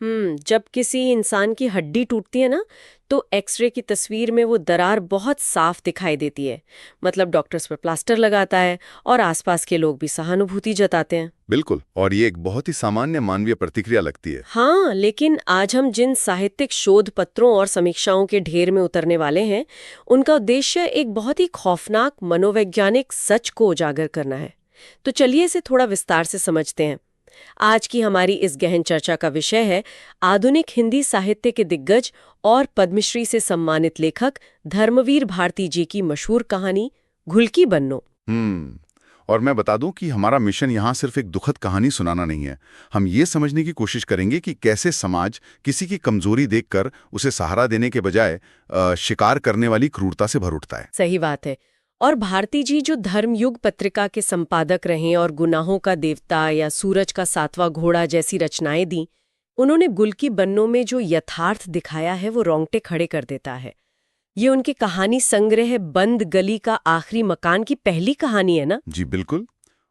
जब किसी इंसान की हड्डी टूटती है ना, तो एक्सरे की तस्वीर में वो दरार बहुत साफ दिखाई देती है। मतलब डॉक्टर उस पर प्लास्टर लगाता है और आसपास के लोग भी सहानुभूति जताते हैं। बिल्कुल, और ये एक बहुत ही सामान्य मानवीय प्रतिक्रिया लगती है। हाँ, लेकिन आज हम जिन साहित्यिक शोध पत्रों और समीक्षाओं के ढेर में उतरने वाले हैं, उनका उद्देश्य एक बहुत ही खौफनाक मनोवैज्ञानिक सच को उजागर करना है। तो चलिए इसे थोड़ा विस्तार से समझते हैं। आज की हमारी इस गहन चर्चा का विषय है आधुनिक हिंदी साहित्य के दिग्गज और पद्मश्री से सम्मानित लेखक धर्मवीर भारती जी की मशहूर कहानी घुल की बन्नो। हम्म और मैं बता दूं कि हमारा मिशन यहाँ सिर्फ एक दुखद कहानी सुनाना नहीं है। हम ये समझने की कोशिश करेंगे कि कैसे समाज किसी की कमजोरी देखकर उसे सहारा देने के बजाय शिकार करने वाली क्रूरता से भर उठता है। सही बात है। और भारती जी जो धर्मयुग पत्रिका के संपादक रहे और गुनाहों का देवता या सूरज का सातवां घोड़ा जैसी रचनाएं दी, उन्होंने गुल की बन्नों में जो यथार्थ दिखाया है वो रोंगटे खड़े कर देता है। ये उनके कहानी संग्रह बंद गली का आखिरी मकान की पहली कहानी है ना। जी बिल्कुल।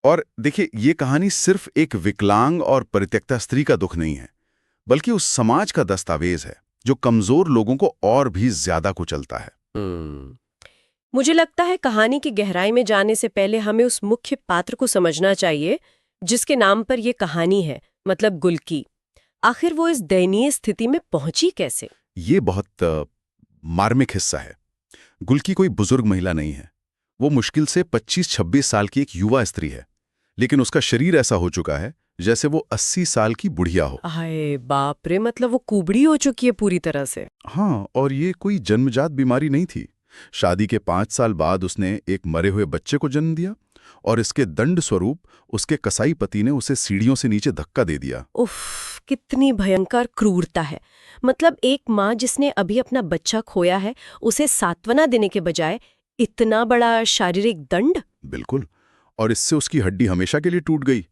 और देखिए, ये कहानी सिर्फ एक विकलांग और परित्यक्ता स्त्री का दुख नहीं है, बल्कि उस समाज का दस्तावेज है जो कमजोर लोगों को और भी ज्यादा कुचलता है। हम्म मुझे लगता है कहानी की गहराई में जाने से पहले हमें उस मुख्य पात्र को समझना चाहिए जिसके नाम पर यह कहानी है, मतलब गुल की। आखिर वो इस दयनीय स्थिति में पहुंची कैसे? ये बहुत मार्मिक हिस्सा है। गुल की कोई बुजुर्ग महिला नहीं है। वो मुश्किल से 25-26 साल की एक युवा स्त्री है, लेकिन उसका शरीर ऐसा हो चुका है जैसे वो 80 साल की बुढ़िया हो। हाय बाप रे, मतलब वो कुबड़ी हो चुकी है पूरी तरह से। हाँ, और ये कोई जन्मजात बीमारी नहीं थी। शादी के 5 साल बाद उसने एक मरे हुए बच्चे को जन्म दिया, और इसके दंड स्वरूप उसके कसाई पति ने उसे सीढ़ियों से नीचे धक्का दे दिया। उफ, कितनी भयंकर क्रूरता है। मतलब एक माँ जिसने अभी अपना बच्चा खोया है, उसे सांत्वना देने के बजाय इतना बड़ा शारीरिक दंड। बिल्कुल। और इससे उसकी हड्डी हमेशा के लिए टूट गई।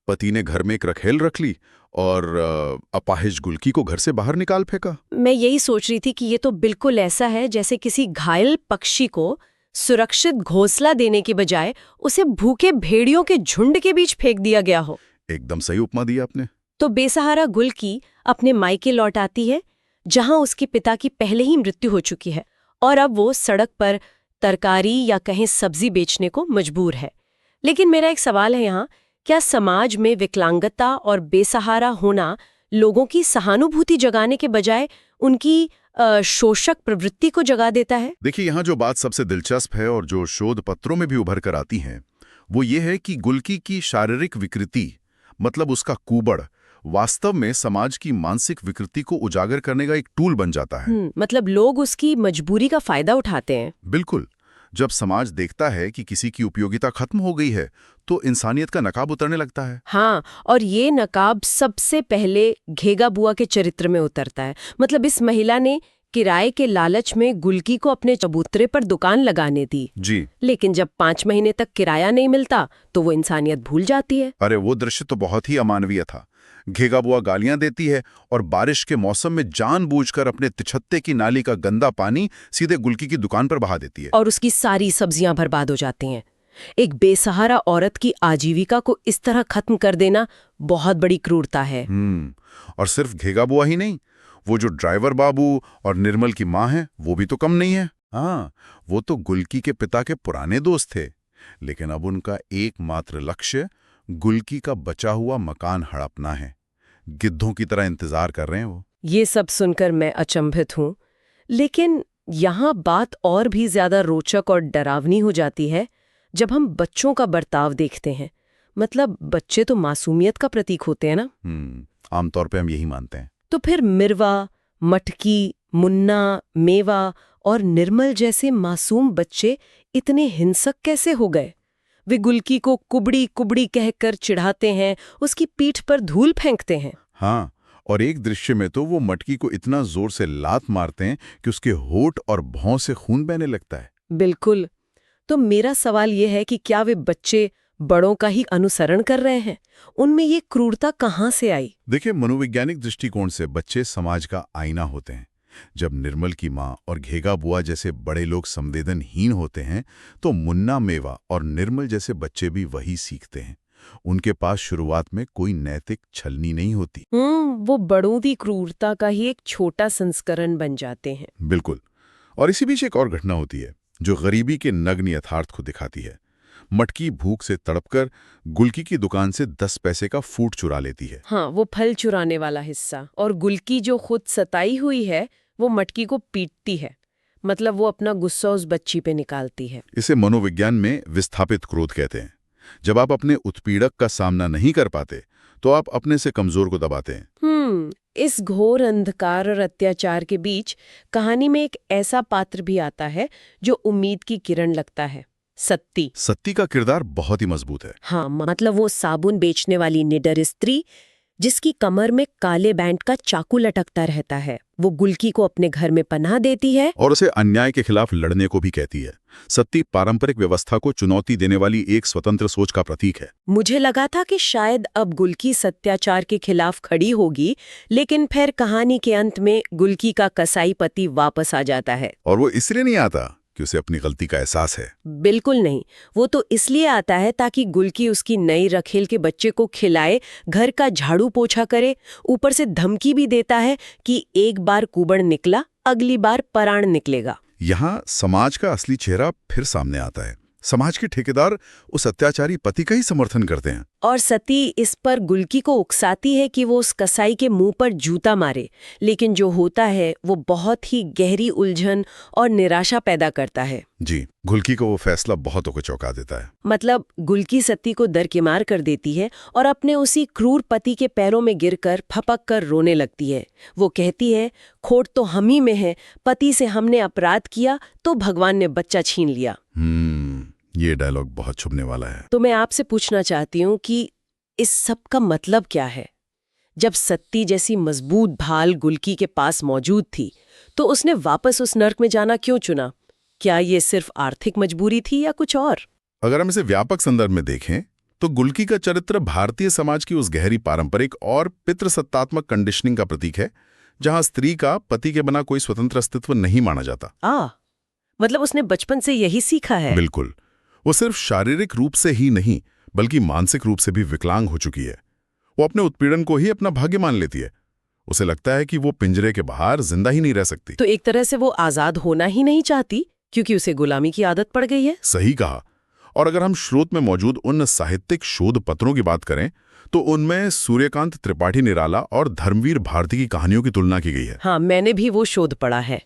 पति ने घर में एक रखेल रख ली और अपाहिज गुलकी को घर से बाहर निकाल फेंका। मैं यही सोच रही थी कि ये तो बिल्कुल ऐसा है जैसे किसी घायल पक्षी को सुरक्षित घोंसला देने के बजाय उसे भूखे भेड़ियों के झुंड के बीच फेंक दिया गया हो। एकदम सही उपमा दिया आपने। तो बेसहारा गुल की अपने मायके लौट आती है, जहां उसके पिता की पहले ही मृत्यु हो चुकी है, और अब वो सड़क पर तरकारी या कहीं सब्जी बेचने को मजबूर है। लेकिन मेरा एक सवाल है यहाँ, क्या समाज में विकलांगता और बेसहारा होना लोगों की सहानुभूति जगाने के बजाय उनकी शोषक प्रवृत्ति को जगा देता है? देखिए, यहाँ जो बात सबसे दिलचस्प है और जो शोध पत्रों में भी उभर कर आती है, वो ये है कि गुलकी की शारीरिक विकृति, मतलब उसका कुबड़, वास्तव में समाज की मानसिक विकृति को उजागर करने का एक टूल बन जाता है। मतलब लोग उसकी मजबूरी का फायदा उठाते हैं। बिल्कुल। जब समाज देखता है कि किसी की उपयोगिता खत्म हो गई है, तो इंसानियत का नकाब उतरने लगता है। हाँ, और ये नकाब सबसे पहले घेगा बुआ के चरित्र में उतरता है। मतलब इस महिला ने किराए के लालच में गुलकी को अपने चबूतरे पर दुकान लगाने दी जी। लेकिन जब 5 महीने तक किराया नहीं मिलता तो वो इंसानियत भूल जाती है। अरे, वो दृश्य तो बहुत ही अमानवीय था। घेगा बुआ गालियां देती है और बारिश के मौसम में जानबूझकर अपने तिछत्ते की नाली का गंदा पानी सीधे गुलकी की दुकान पर बहा देती है। और उसकी सारी सब्जियां बर्बाद हो जाती हैं। एक बेसहारा औरत की आजीविका को इस तरह खत्म कर देना बहुत बड़ी क्रूरता है। और सिर्फ घेगा बुआ ही नहीं, वो जो ड्राइवर बाबू और निर्मल की माँ है, वो भी तो कम नहीं है। हाँ, वो तो गुलकी के पिता के पुराने दोस्त थे, लेकिन अब उनका एकमात्र लक्ष्य गुलकी का बचा हुआ मकान हड़पना है। गिद्धों की तरह इंतजार कर रहे हैं वो। ये सब सुनकर मैं अचंभित हूँ, लेकिन यहाँ बात और भी ज्यादा रोचक और डरावनी हो जाती है जब हम बच्चों का बर्ताव देखते हैं। मतलब बच्चे तो मासूमियत का प्रतीक होते हैं ना। आमतौर पे हम यही मानते हैं। तो फिर मिरवा, मटकी, मुन्ना, मेवा और निर्मल जैसे मासूम बच्चे इतने हिंसक कैसे हो गए? वे गुलकी को कुबड़ी कुबड़ी कहकर चिढ़ाते हैं, उसकी पीठ पर धूल फेंकते हैं। हाँ, और एक दृश्य में तो वो मटकी को इतना जोर से लात मारते हैं कि उसके होठ और भौं से खून बहने लगता है। बिल्कुल। तो मेरा सवाल यह है कि क्या वे बच्चे बड़ों का ही अनुसरण कर रहे हैं? उनमें ये क्रूरता कहाँ से आई? देखिए, मनोवैज्ञानिक दृष्टिकोण से बच्चे समाज का आईना होते हैं। जब निर्मल की माँ और घेगा बुआ जैसे बड़े लोग संवेदनहीन होते हैं, तो मुन्ना, मेवा और निर्मल जैसे बच्चे भी वही सीखते हैं। उनके पास शुरुआत में कोई नैतिक छलनी नहीं होती। वो बड़ों क्रूरता का ही एक छोटा संस्करण बन जाते हैं। बिल्कुल। और इसी बीच एक और घटना होती है जो गरीबी के नग्न यथार्थ को दिखाती है। मटकी भूख से तड़पकर गुलकी की दुकान से 10 पैसे का फूट चुरा लेती है। हाँ, वो फल चुराने वाला हिस्सा। और गुलकी जो खुद सताई हुई है वो मटकी को पीटती है, मतलब वो अपना गुस्सा उस बच्ची पे निकालती है। इसे मनोविज्ञान में विस्थापित क्रोध कहते हैं। जब आप अपने उत्पीड़क का सामना नहीं कर पाते तो आप अपने से कमजोर को दबाते हैं। इस घोर अंधकार और अत्याचार के बीच कहानी में एक ऐसा पात्र भी आता है जो उम्मीद की किरण लगता है, सत्ती। सत्ती का किरदार बहुत ही मजबूत है। हाँ, मतलब वो साबुन बेचने वाली निडर स्त्री जिसकी कमर में काले बैंड का चाकू लटकता रहता है। वो गुलकी को अपने घर में पनाह देती है और उसे अन्याय के खिलाफ लड़ने को भी कहती है। सत्ती पारंपरिक व्यवस्था को चुनौती देने वाली एक स्वतंत्र सोच का प्रतीक है। मुझे लगा था कि शायद अब गुलकी सत्याचार के खिलाफ खड़ी होगी, लेकिन फिर कहानी के अंत में गुलकी का कसाई पति वापस आ जाता है। और वो इसलिए नहीं आता कि उसे अपनी गलती का एहसास है। बिल्कुल नहीं, वो तो इसलिए आता है ताकि गुलकी उसकी नई रखेल के बच्चे को खिलाए, घर का झाड़ू पोछा करे, ऊपर से धमकी भी देता है कि एक बार कुबड़ निकला, अगली बार पराण निकलेगा। यहाँ समाज का असली चेहरा फिर सामने आता है। समाज के ठेकेदार उस अत्याचारी पति का ही समर्थन करते हैं। और सती इस पर गुलकी को उकसाती है कि वो उस कसाई के मुंह पर जूता मारे, लेकिन जो होता है वो बहुत ही गहरी उलझन और निराशा पैदा करता है। जी, गुलकी को वो फैसला बहुतों को चौंका देता है। मतलब गुलकी सती को दरकिनार कर देती है और अपने उसी क्रूर पति के पैरों में गिरकर फपक कर रोने लगती है। वो कहती है, खोट तो हम ही में है, पति से हमने अपराध किया तो भगवान ने बच्चा छीन लिया। ये डायलॉग बहुत छुपने वाला है। तो मैं आपसे पूछना चाहती हूँ कि इस सब का मतलब क्या है? जब सत्ती जैसी मजबूत भाल गुलकी के पास मौजूद थी, तो उसने वापस उस नर्क में जाना क्यों चुना? क्या ये सिर्फ आर्थिक मजबूरी थी या कुछ और? अगर हम इसे व्यापक संदर्भ में देखें तो गुलकी का चरित्र भारतीय समाज की उस गहरी पारंपरिक और पितृसत्तात्मक कंडीशनिंग का प्रतीक है, जहां स्त्री का पति के बिना कोई स्वतंत्र अस्तित्व नहीं माना जाता। मतलब उसने बचपन से यही सीखा है। बिल्कुल। वो सिर्फ शारीरिक रूप से ही नहीं बल्कि मानसिक रूप से भी विकलांग हो चुकी है। वो अपने उत्पीड़न को ही अपना भाग्य मान लेती है। उसे लगता है कि वो पिंजरे के बाहर जिंदा ही नहीं रह सकती। तो एक तरह से वो आजाद होना ही नहीं चाहती, क्योंकि उसे गुलामी की आदत पड़ गई है। सही कहा। और अगर हम स्रोत में मौजूद उन साहित्यिक शोध पत्रों की बात करें तो उनमें सूर्यकांत त्रिपाठी निराला और धर्मवीर भारती की कहानियों की तुलना की गई है। हाँ, मैंने भी वो शोध पढ़ा है।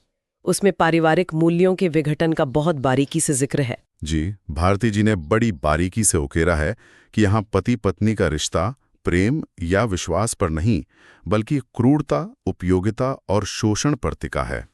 उसमें पारिवारिक मूल्यों के विघटन का बहुत बारीकी से जिक्र है। जी, भारती जी ने बड़ी बारीकी से उकेरा है कि यहाँ पति पत्नी का रिश्ता प्रेम या विश्वास पर नहीं बल्कि क्रूरता, उपयोगिता और शोषण पर टिका है।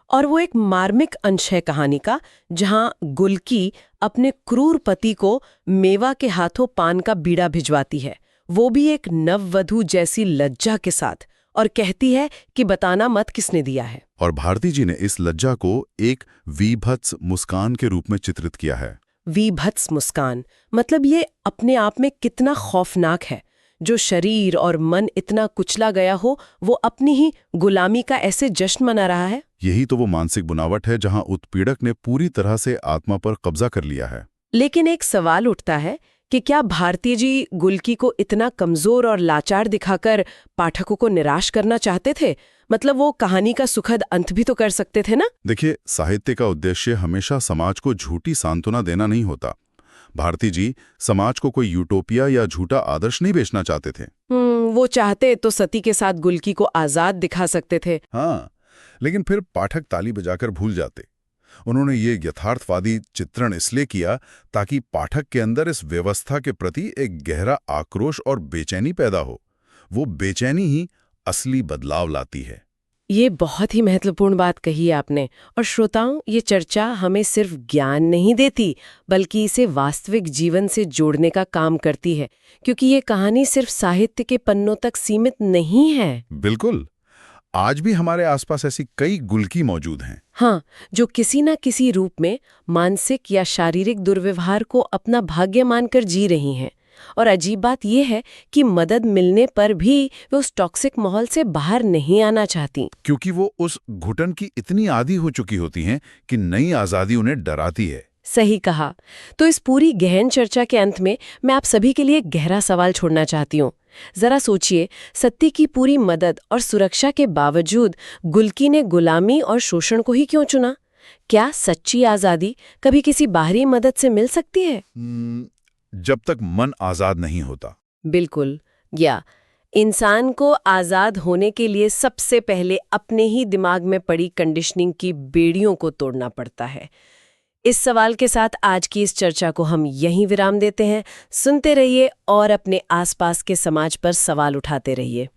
और वो एक मार्मिक अंश है कहानी का, जहां गुलकी अपने क्रूर पति को मेवा के हाथों पान का बीड़ा भिजवाती है, वो भी एक नववधू जैसी लज्जा के साथ, और कहती है कि बताना मत किसने दिया है। और भारती जी ने इस लज्जा को एक वीभत्स मुस्कान के रूप में चित्रित किया है। वीभत्स मुस्कान मतलब ये अपने आप में कितना खौफनाक है। जो शरीर और मन इतना कुचला गया हो, वो अपनी ही गुलामी का ऐसे जश्न मना रहा है। यही तो वो मानसिक बुनावट है जहां उत्पीड़क ने पूरी तरह से आत्मा पर कब्जा कर लिया है। लेकिन एक सवाल उठता है कि क्या भारती जी गुलकी को इतना कमजोर और लाचार दिखाकर पाठकों को निराश करना चाहते थे? मतलब वो कहानी का सुखद अंत भी तो कर सकते थे ना? देखिए, साहित्य का उद्देश्य हमेशा समाज को झूठी सांत्वना देना नहीं होता। भारती जी समाज को कोई यूटोपिया या झूठा आदर्श नहीं बेचना चाहते थे। वो चाहते तो सती के साथ गुलकी को आजाद दिखा सकते थे। हाँ, लेकिन फिर पाठक ताली बजाकर भूल जाते। उन्होंने ये यथार्थवादी चित्रण इसलिए किया ताकि पाठक के अंदर इस व्यवस्था के प्रति एक गहरा आक्रोश और बेचैनी पैदा हो। वो बेचैनी ही असली बदलाव लाती है। ये बहुत ही महत्वपूर्ण बात कही है आपने। और श्रोताओं, ये चर्चा हमें सिर्फ ज्ञान नहीं देती बल्कि इसे वास्तविक जीवन से जोड़ने का काम करती है, क्योंकि ये कहानी सिर्फ साहित्य के पन्नों तक सीमित नहीं है। बिल्कुल, आज भी हमारे आसपास ऐसी कई गुलकी मौजूद हैं। हाँ, जो किसी न किसी रूप में मानसिक या शारीरिक दुर्व्यवहार को अपना भाग्य मानकर जी रही हैं। और अजीब बात यह है कि मदद मिलने पर भी वे उस टॉक्सिक माहौल से बाहर नहीं आना चाहती, क्योंकि वो उस घुटन की इतनी आदी हो चुकी होती हैं कि नई आज़ादी उन्हें डराती है। सही कहा। तो इस पूरी गहन चर्चा के अंत में मैं आप सभी के लिए एक गहरा सवाल छोड़ना चाहती हूँ। जरा सोचिए, सत्ती की पूरी मदद और सुरक्षा के बावजूद गुल्की ने गुलामी और शोषण को ही क्यों चुना? क्या सच्ची आजादी कभी किसी बाहरी मदद से मिल सकती है? जब तक मन आजाद नहीं होता। बिल्कुल। या इंसान को आजाद होने के लिए सबसे पहले अपने ही दिमाग में पड़ी कंडीशनिंग की बेड़ियों को तोड़ना पड़ता है। इस सवाल के साथ आज की इस चर्चा को हम यहीं विराम देते हैं। सुनते रहिए और अपने आसपास के समाज पर सवाल उठाते रहिए।